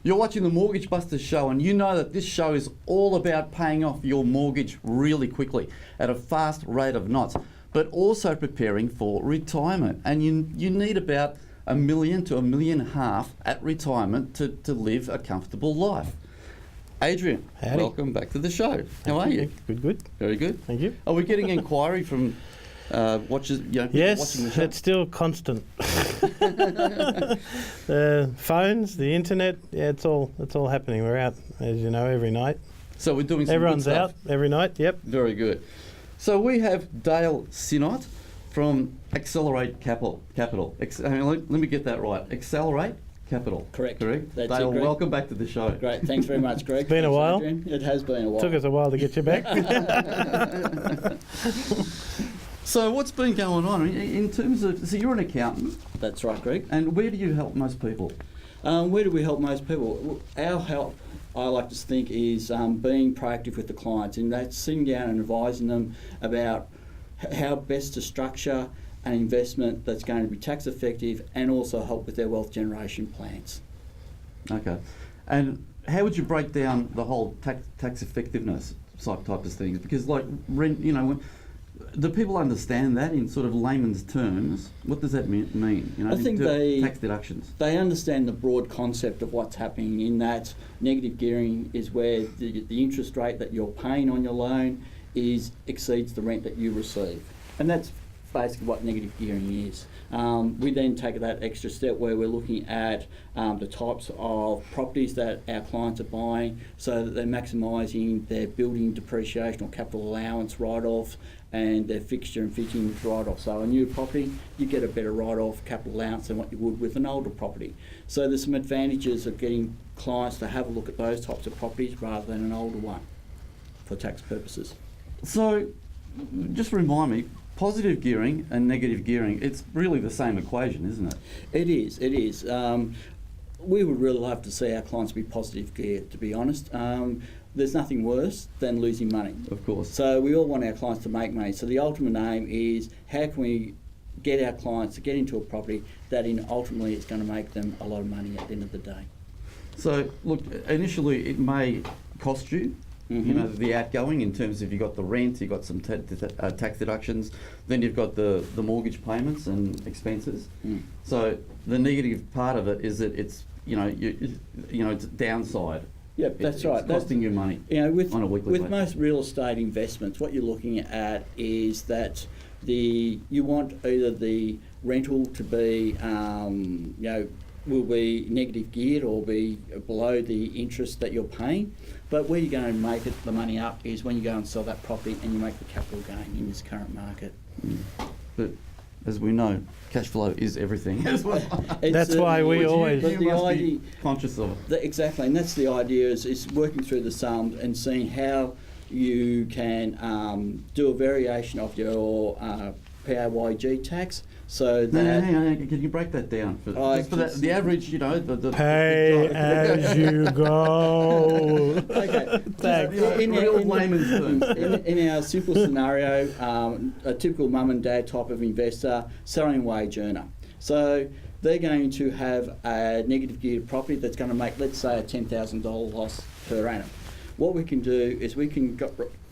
You're watching the Mortgage Busters show, and you know that this show is all about paying off your mortgage really quickly at a fast rate of knots, but also preparing for retirement. And you need about $1 million to $1.5 million at retirement to live a comfortable life. Adrian, Howdy. welcome back to the show. How are you? Good. Very good. Thank you. Are we getting inquiry from watchers? Yes, watching the show? it's still constant. The phones, the internet, yeah, it's all happening. We're out, as you know, every night. So we're doing some Everyone's good stuff. out every night. Yep. Very good. So we have Dale Sinnott from Accelerate Capital. Let me get that right. Accelerate Capital. Correct. That's Dale, it, Greg. welcome back to the show. Great. Thanks very much, Greg. It's been a Thanks, while. Adrian. It has been a while. Took us a while to get you back. So what's been going on in terms of? So you're an accountant, That's right, Greg. and where do you help most people? Where do we help most people? Our help, I like to think, is being proactive with the clients, and that's sitting down and advising them about how best to structure an investment that's going to be tax effective and also help with their wealth generation plans. Okay, and how would you break down the whole tax effectiveness type of things? Because like rent, do people understand that in sort of layman's terms? What does that mean? I think tax deductions. They understand the broad concept of what's happening, in that negative gearing is where the interest rate that you're paying on your loan exceeds the rent that you receive. And that's basically what negative gearing is. We then take that extra step where we're looking at the types of properties that our clients are buying, so that they're maximising their building depreciation or capital allowance write-offs and their fixture and fittings write-off. So a new property, you get a better write-off capital allowance than what you would with an older property. So there's some advantages of getting clients to have a look at those types of properties rather than an older one for tax purposes. So just remind me, positive gearing and negative gearing, it's really the same equation, isn't it? It is. We would really love to see our clients be positive geared, to be honest. There's nothing worse than losing money. Of course. So we all want our clients to make money. So the ultimate aim is, how can we get our clients to get into a property that ultimately it's going to make them a lot of money at the end of the day. So look, initially it may cost you, Mm-hmm. the outgoing in terms of you've got the rent, you've got some tax deductions, then you've got the mortgage payments and expenses. So the negative part of it is that it's it's downside. Yep, that's right. It's costing you money. With on a weekly with basis. most real estate investments, what you're looking at is that you want either the rental to be will be negative geared or be below the interest that you're paying. But where you're going to make the money up is when you go and sell that property and you make the capital gain in this current market. But as we know, cash flow is everything as well. That's why we always... You must be conscious of it. Exactly, and that's the idea, is working through the sums and seeing how you can do a variation of your PAYG tax. So that hang on, can you break that down? For the average, the pay as you go. Okay. Real layman's terms. In our simple scenario, a typical mum and dad type of investor, salary and wage earner. So they're going to have a negative geared property that's going to make, let's say, a $10,000 loss per annum. What we can do is we can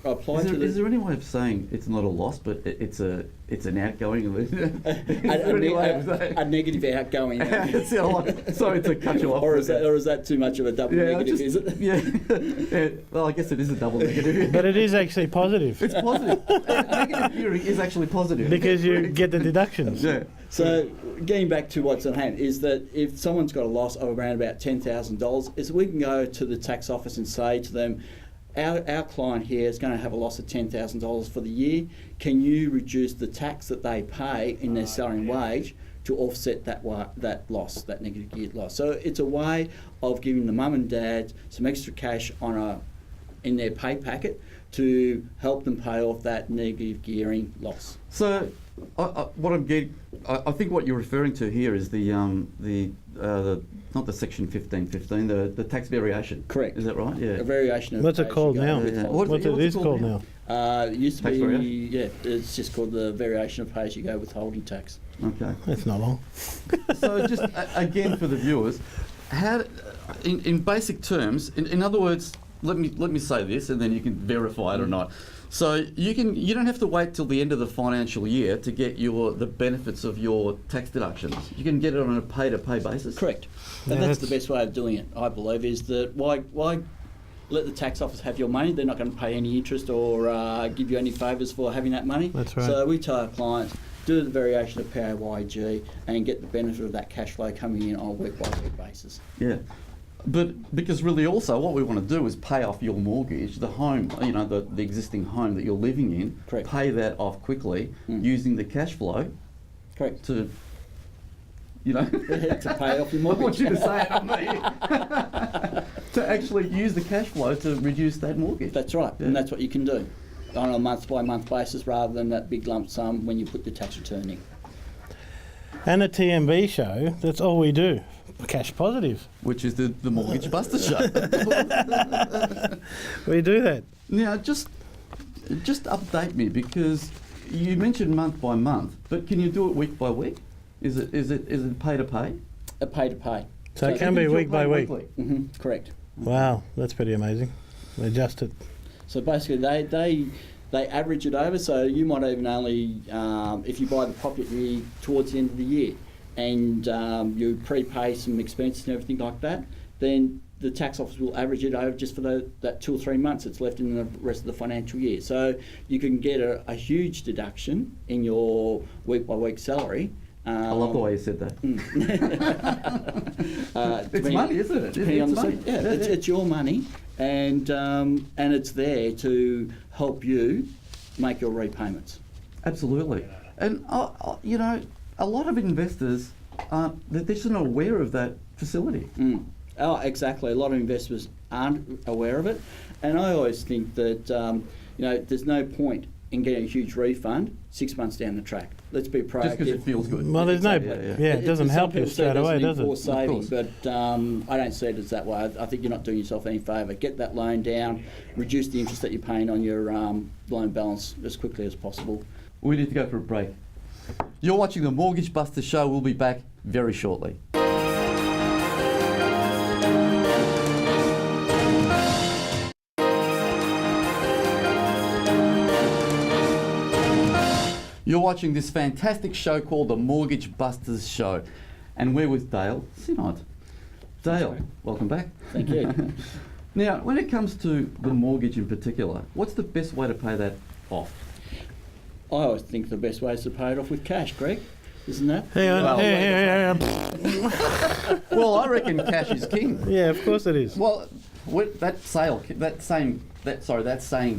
apply to the... Is there any way of saying it's not a loss, but it's an outgoing? a negative outgoing. Sorry to cut you off. Or is that too much of a double negative, is it? Yeah. Well, I guess it is a double negative. But it is actually positive. It's positive. Negative gearing is actually positive. Because you get the deductions. Yeah. So getting back to what's at hand is that if someone's got a loss of around about $10,000, is we can go to the tax office and say to them, our client here is going to have a loss of $10,000 for the year. Can you reduce the tax that they pay in their salary and wage to offset that loss, that negative geared loss? So it's a way of giving the mum and dad some extra cash in their pay packet to help them pay off that negative gearing loss. So what I'm getting, I think what you're referring to here is the not the section 1515, the tax variation. Correct. Is that right? Yeah. A variation of... What's it called now? What's it called now? It used to Tax be, variation? it's just called the variation of pay-as-you-go withholding tax. Okay. That's not long. So just again for the viewers, in basic terms, in other words, let me say this, and then you can verify it or not. So you don't have to wait till the end of the financial year to get the benefits of your tax deductions. You can get it on a pay-to-pay basis. Correct. And that's the best way of doing it, I believe, is that why let the tax office have your money? They're not going to pay any interest or give you any favours for having that money. That's right. So we tell our clients, do the variation of PAYG and get the benefit of that cash flow coming in on a week-by-week basis. Yeah. But because really also what we want to do is pay off your mortgage, the home, the existing home that you're living in. Correct. Pay that off quickly using the cash flow. Correct. To to pay off your mortgage. I want you to say it on me. To actually use the cash flow to reduce that mortgage. That's right, Yeah. and that's what you can do on a month-by-month basis rather than that big lump sum when you put your tax return in. And a TMB show, that's all we do. Cash positive. Which is the Mortgage Busters show. We do that. Now, just update me, because you mentioned month by month, but can you do it week by week? Is it pay to pay? A pay to pay. So it can be week by week. Correct. Wow, that's pretty amazing. They adjust it. So basically, they average it over. So you might even only, if you buy the property towards the end of the year, and you prepay some expenses and everything like that, then the tax office will average it over just for that 2 or 3 months that's left in the rest of the financial year. So you can get a huge deduction in your week-by-week salary. I love the way you said that. It's money, isn't it? Depending on It's the money. it's your money, and it's there to help you make your repayments. Absolutely. And a lot of investors they're just not aware of that facility. Oh, exactly. A lot of investors aren't aware of it, and I always think that there's no point in getting a huge refund 6 months down the track. Let's be proactive. Just because it feels good. Well, there's no, Yeah. it doesn't help you straight away, does it? Or saving, course. but I don't see it as that way. I think you're not doing yourself any favour. Get that loan down, reduce the interest that you're paying on your loan balance as quickly as possible. We need to go for a break. You're watching the Mortgage Busters show. We'll be back very shortly. You're watching this fantastic show called the Mortgage Busters Show, and we're with Dale Synod. Dale, welcome back. Thank you. Now, when it comes to the mortgage in particular, what's the best way to pay that off? I always think the best way is to pay it off with cash, Greg. Isn't that? Hang on, Well, yeah. Well, I reckon cash is king. Yeah, of course it is. Well, that saying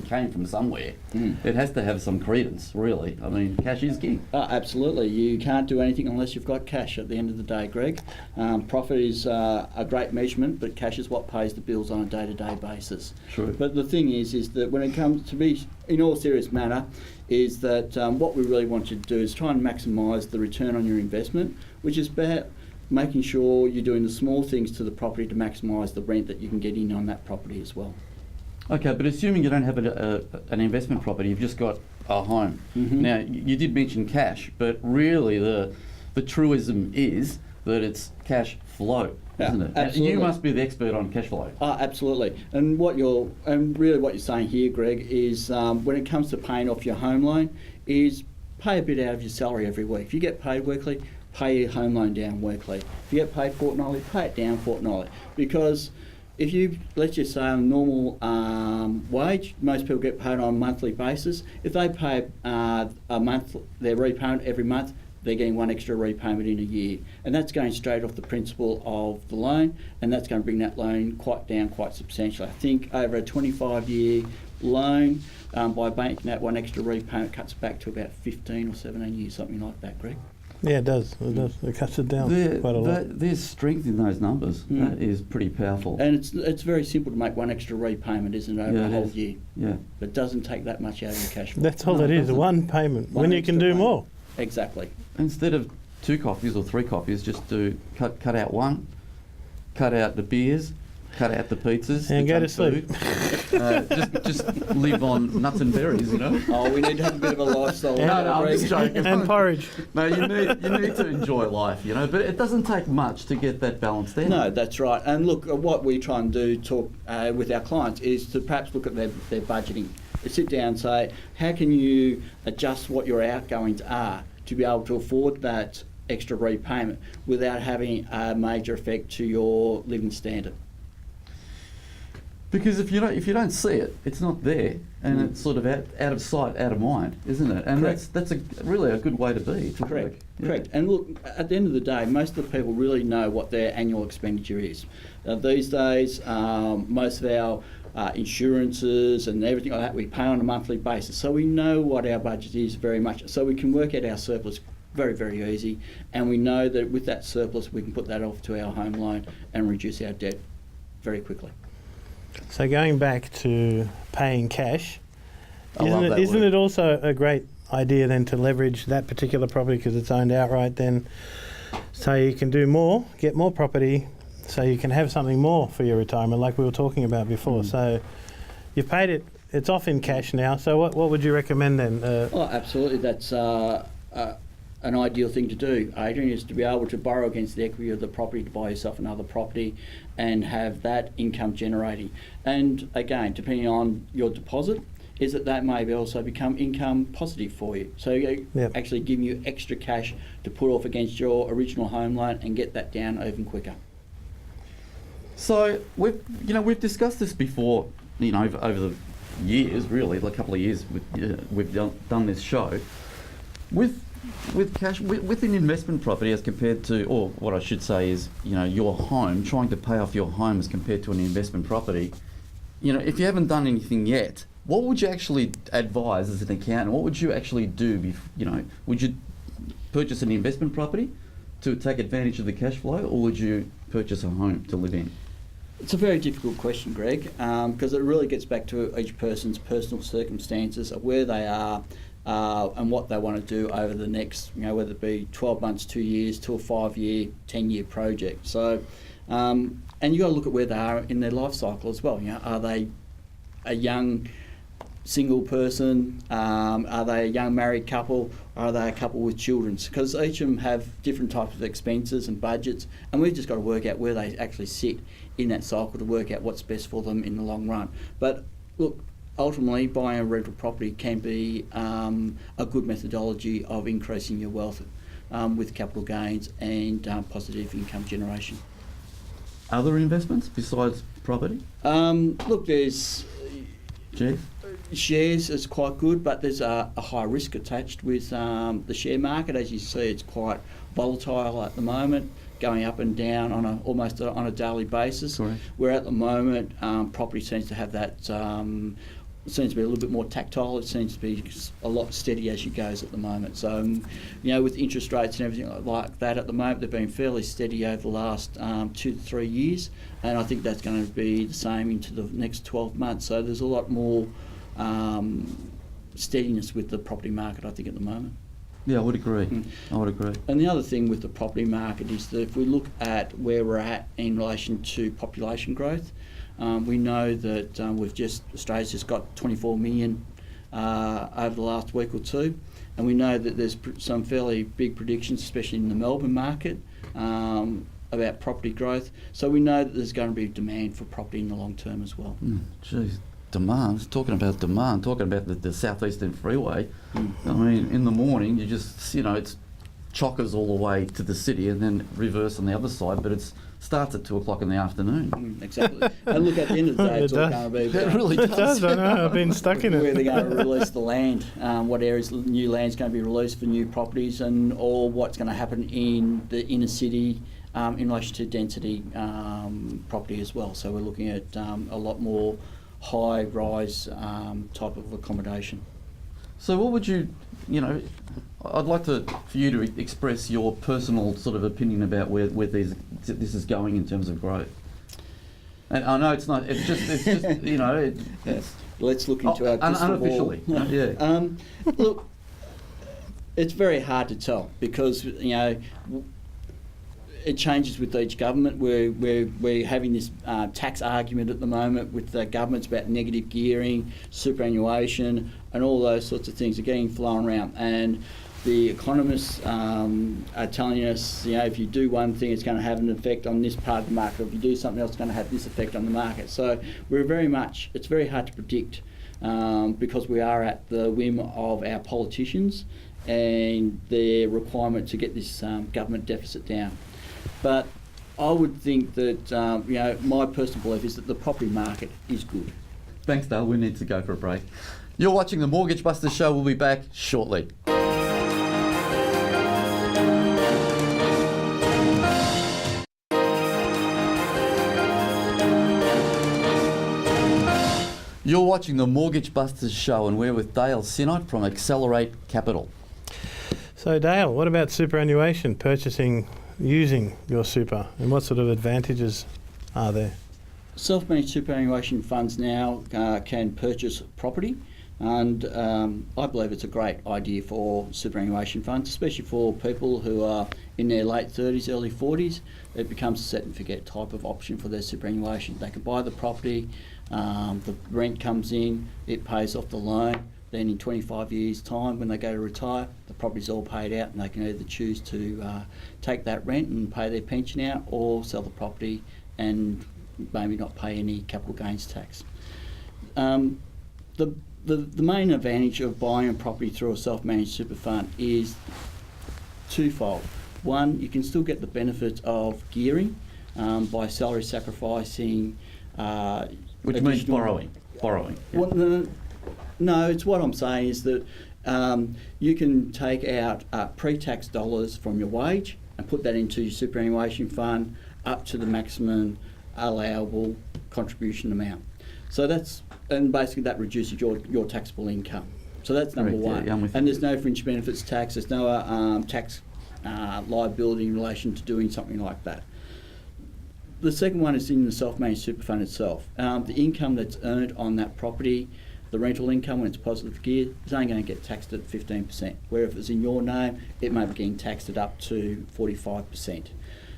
came from somewhere. It has to have some credence, really. I mean, cash is king. Absolutely. You can't do anything unless you've got cash at the end of the day, Greg. Profit is a great measurement, but cash is what pays the bills on a day-to-day basis. True. But the thing is that when it comes to be, in all serious manner, is that what we really want you to do is try and maximise the return on your investment, which is about making sure you're doing the small things to the property to maximise the rent that you can get in on that property as well. Okay, but assuming you don't have an investment property, you've just got a home. Now, you did mention cash, but really the truism is that it's cash flow, isn't it? Absolutely. You must be the expert on cash flow. Absolutely. And what you're saying here, Greg, is when it comes to paying off your home loan, is pay a bit out of your salary every week. If you get paid weekly, pay your home loan down weekly. If you get paid fortnightly, pay it down fortnightly. Because if you, let's just say on a normal wage, most people get paid on a monthly basis. If they pay a month, their repayment every month, they're getting one extra repayment in a year. And that's going straight off the principal of the loan, and that's going to bring that loan down quite substantially. I think over a 25-year loan, by making that one extra repayment, cuts back to about 15 or 17 years, something like that, Greg. Yeah, it does. It does. It cuts it down quite a lot. There's strength in those numbers. That is pretty powerful. And it's very simple to make one extra repayment, isn't it, over a whole year? Yeah. But it doesn't take that much out of your cash flow. That's all No, it it is, doesn't. one payment. One When you can extra do payment. more. Exactly. Instead of 2 coffees or 3 coffees, just do cut out one, cut out the beers, cut out the pizzas, And the go junk to sleep. food. Just live on nuts and berries, you know. Oh, we need to have a bit of a lifestyle. No, I'm just joking. And porridge. No, you need to enjoy life, you know. But it doesn't take much to get that balance there. No, that's right. And look, what we try and do, talk with our clients, is to perhaps look at their budgeting. Sit down and say, how can you adjust what your outgoings are to be able to afford that extra repayment without having a major effect to your living standard? Because if you don't see it, it's not there, and it's sort of out of sight, out of mind, isn't it? And Correct. that's really a good way to be. To Correct. work. Yeah. Correct. And look, at the end of the day, most of the people really know what their annual expenditure is. These days, most of our insurances and everything like that we pay on a monthly basis, so we know what our budget is very much. So we can work out our surplus very, very easy, and we know that with that surplus we can put that off to our home loan and reduce our debt very quickly. So going back to paying cash, I love that isn't word. it also a great idea then to leverage that particular property because it's owned outright then, so you can do more, get more property, so you can have something more for your retirement like we were talking about before. So you've paid it, it's off in cash now, so what would you recommend then? Oh, absolutely. That's an ideal thing to do, Adrian, is to be able to borrow against the equity of the property to buy yourself another property and have that income generating. And again, depending on your deposit, is that may also become income positive for you. So actually giving you extra cash to put off against your original home loan and get that down even quicker. So we've discussed this before, over the years, really, a couple of years. We've done this show with cash, with an investment property as compared to, or what I should say is, your home, trying to pay off your home as compared to an investment property. If you haven't done anything yet, what would you actually advise as an accountant? What would you actually do? Would you purchase an investment property to take advantage of the cash flow, or would you purchase a home to live in? It's a very difficult question, Greg, because it really gets back to each person's personal circumstances of where they are and what they want to do over the next, whether it be 12 months, 2 years, to a 5-year, 10-year project. So, and you've got to look at where they are in their life cycle as well. Are they a young single person? Are they a young married couple? Or are they a couple with children? Because each of them have different types of expenses and budgets, and we've just got to work out where they actually sit in that cycle to work out what's best for them in the long run. But look, ultimately buying a rental property can be a good methodology of increasing your wealth with capital gains and positive income generation. Other investments besides property? Look, there's Jeff? shares is quite good, but there's a high risk attached with the share market. As you see, it's quite volatile at the moment, going up and down on almost on a daily basis. Correct. Where at the moment, property seems to have that, seems to be a little bit more tactile. It seems to be a lot steady as she goes at the moment. So, with interest rates and everything like that at the moment, they've been fairly steady over the last 2 to 3 years, and I think that's going to be the same into the next 12 months. So there's a lot more steadiness with the property market, I think, at the moment. Yeah, I would agree. I would agree. And the other thing with the property market is that if we look at where we're at in relation to population growth, we know that Australia's just got 24 million over the last week or two, and we know that there's some fairly big predictions, especially in the Melbourne market, about property growth. So we know that there's going to be demand for property in the long term as well. Geez, demand. Talking about the southeastern freeway. I mean, in the morning you just it's chockers all the way to the city and then reverse on the other side, but it starts at 2 o'clock in the afternoon. Exactly. And look, at the end of the day, it's all going to be It really It does, I know, I've been stuck in where it. they're going to release the land, what areas new land's going to be released for new properties, and or what's going to happen in the inner city in relation to density property as well. So we're looking at a lot more high-rise type of accommodation. So what would you, I'd like for you to express your personal sort of opinion about where this is going in terms of growth. And I know it's not, it's just it's Let's look into our crystal unofficially. ball. Yeah. Look, it's very hard to tell because, it changes with each government. We're having this tax argument at the moment with the governments about negative gearing, superannuation, and all those sorts of things are getting flown around. And the economists are telling us, if you do one thing, it's going to have an effect on this part of the market. Or if you do something else, it's going to have this effect on the market. So it's very hard to predict because we are at the whim of our politicians and their requirement to get this government deficit down. But I would think that, my personal belief is that the property market is good. Thanks, Dale. We need to go for a break. You're watching the Mortgage Busters show. We'll be back shortly. You're watching the Mortgage Busters show, and we're with Dale Sinnott from Accelerate Capital. So Dale, what about superannuation, using your super, and what sort of advantages are there? Self-managed superannuation funds now can purchase property, and I believe it's a great idea for superannuation funds, especially for people who are in their late 30s, early 40s. It becomes a set and forget type of option for their superannuation. They can buy the property, the rent comes in, it pays off the loan. Then in 25 years' time, when they go to retire, the property's all paid out, and they can either choose to take that rent and pay their pension out, or sell the property and maybe not pay any capital gains tax. The main advantage of buying a property through a self-managed super fund is twofold. One, you can still get the benefits of gearing by salary sacrificing. Which means borrowing. Yeah. Well, no, it's what I'm saying is that you can take out pre-tax dollars from your wage and put that into your superannuation fund up to the maximum allowable contribution amount. So and basically that reduces your taxable income. So that's number one. Yeah, and there's no fringe benefits tax. There's no tax liability in relation to doing something like that. The second one is in the self-managed super fund itself. The income that's earned on that property, the rental income when it's positive geared, is only going to get taxed at 15%. Where if it's in your name, it may be getting taxed at up to 45%.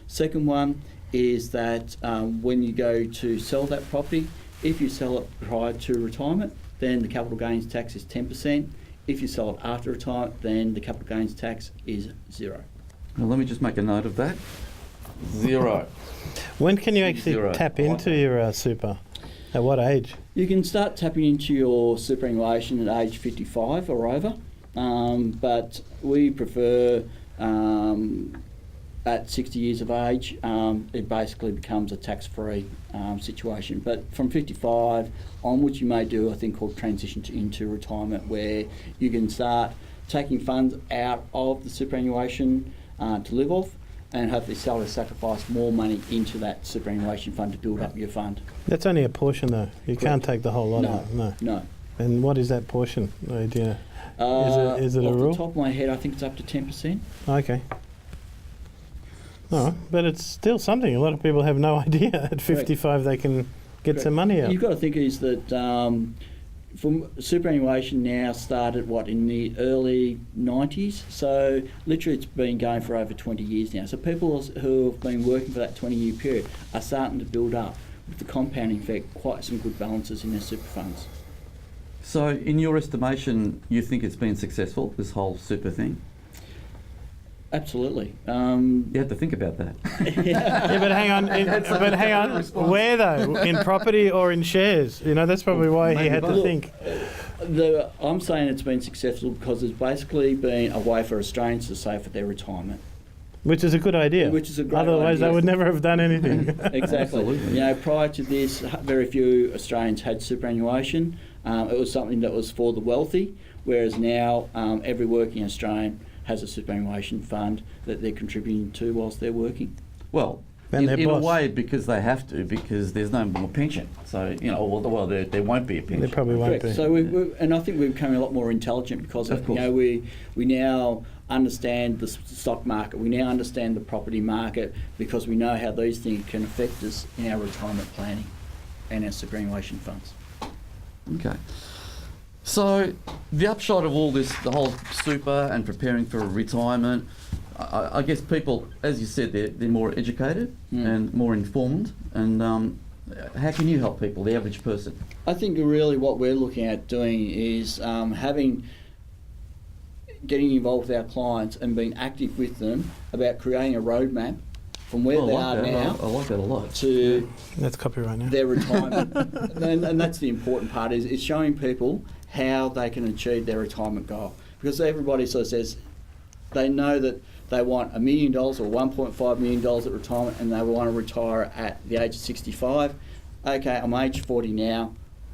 Second one is that when you go to sell that property, if you sell it prior to retirement, then the capital gains tax is 10%. If you sell it after retirement, then the capital gains tax is 0. Now, let me just make a note of that. 0. When can you actually Zero. tap into your super? At what age? You can start tapping into your superannuation at age 55 or over, but we prefer at 60 years of age, it basically becomes a tax-free situation. But from 55 onwards, you may do a thing called transition into retirement, where you can start taking funds out of the superannuation to live off, and hopefully salary sacrifice more money into that superannuation fund to build up your fund. That's only a portion though. You can't take the whole lot No, out. no. And what is that portion? Do you know? Is it a off rule? the top of my head, I think it's up to 10%. Okay. Oh, but it's still something. A lot of people have no idea at 55 they can get Correct. some money out. You've got to think is that from superannuation now started in the early 90s, so literally it's been going for over 20 years now. So people who have been working for that 20-year period are starting to build up, with the compounding effect, quite some good balances in their super funds. So, in your estimation, you think it's been successful, this whole super thing? Absolutely. You have to think about that. Yeah, but hang on. Where though? In property or in shares? You know, that's probably why he had to both. think. I'm saying it's been successful because there's basically been a way for Australians to save for their retirement. Which is a good idea. Which is a great Otherwise, idea. they would never have done anything. Exactly. Absolutely. Prior to this, very few Australians had superannuation. It was something that was for the wealthy, whereas now every working Australian has a superannuation fund that they're contributing to whilst they're working. Well, And in their a boss. way, because they have to, because there's no more pension. So, there won't be a pension. There probably won't be. So and I think we're becoming a lot more intelligent because Of course. we now understand the stock market. We now understand the property market because we know how these things can affect us in our retirement planning and our superannuation funds. Okay. So, the upshot of all this, the whole super and preparing for retirement, I guess people, as you said, they're more educated and more informed. And how can you help people, the average person? I think really what we're looking at doing is getting involved with our clients and being active with them about creating a roadmap from where they are now. I like that a lot. To That's copyright now. their retirement. and that's the important part, is showing people how they can achieve their retirement goal. Because everybody sort of says they know that they want $1 million or $1.5 million at retirement, and they want to retire at the age of 65. Okay, I'm age 40 now.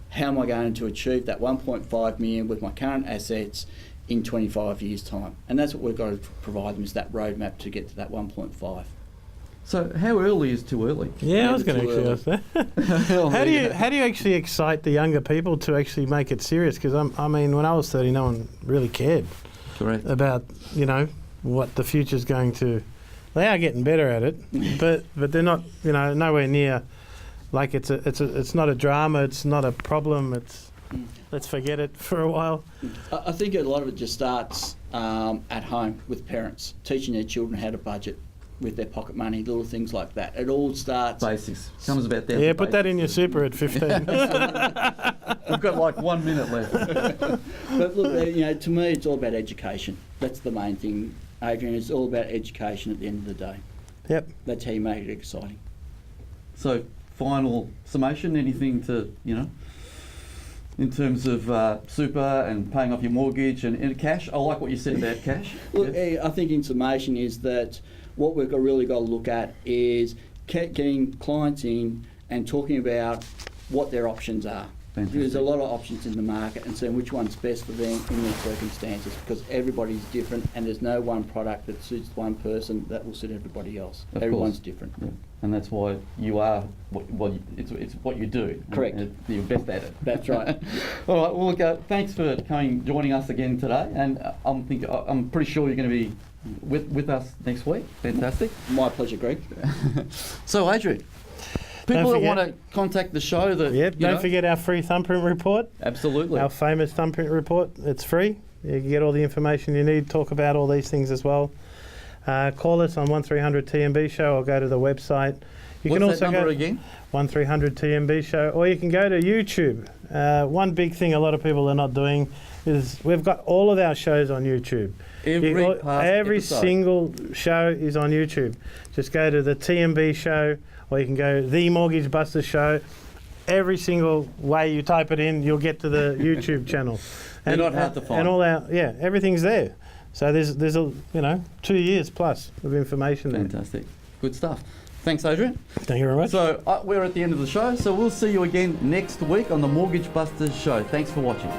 How am I going to achieve that 1.5 million with my current assets in 25 years' time? And that's what we've got to provide them, is that roadmap to get to that 1.5. So how early is too early? Yeah, I was going to actually ask that. How do you actually excite the younger people to actually make it serious? Because I mean, when I was 30, no one really cared Correct. about, you know, what the future's going to. They are getting better at it, but they're not, you know, nowhere near. Like it's not a drama. It's not a problem. It's let's forget it for a while. I think a lot of it just starts at home with parents, teaching their children how to budget with their pocket money, little things like that. It all starts... Basics. Comes about down Yeah, to put that in your super at 15. We've got like 1 minute left. But look, you know, to me, it's all about education. That's the main thing, Adrian. It's all about education at the end of the day. Yep. That's how you make it exciting. So, final summation, anything to, you know, in terms of super and paying off your mortgage and cash? I like what you said about cash. Look, Yeah. I think in summation is that what we've really got to look at is getting clients in and talking about what their options are. Fantastic. There's a lot of options in the market, and seeing which one's best for them in their circumstances, because everybody's different and there's no one product that suits one person that will suit everybody else. Of Everyone's course. different. Yeah. And that's why you are it's what you do. Correct. And you're best at it. That's right. All right. Well, look, thanks for joining us again today, and I'm pretty sure you're going to be with us next week. Fantastic. My pleasure, Greg. So, Adrian, people that want to contact the show, Don't forget our free thumbprint report. Absolutely. Our famous thumbprint report. It's free. You can get all the information you need. Talk about all these things as well. Call us on 1300 TMB show or go to the website. You What's can also that number go again? 1300 TMB show, or you can go to YouTube. One big thing a lot of people are not doing is we've got all of our shows on YouTube. Every single show is on YouTube. Just go to the TMB show, or you can go the Mortgage Busters show. Every single way you type it in, you'll get to the YouTube channel. They're not hard to find. And all everything's there. So there's a 2 years plus of information there. Fantastic. Good stuff. Thanks, Adrian. Thank you very much. So we're at the end of the show, so we'll see you again next week on the Mortgage Busters show. Thanks for watching.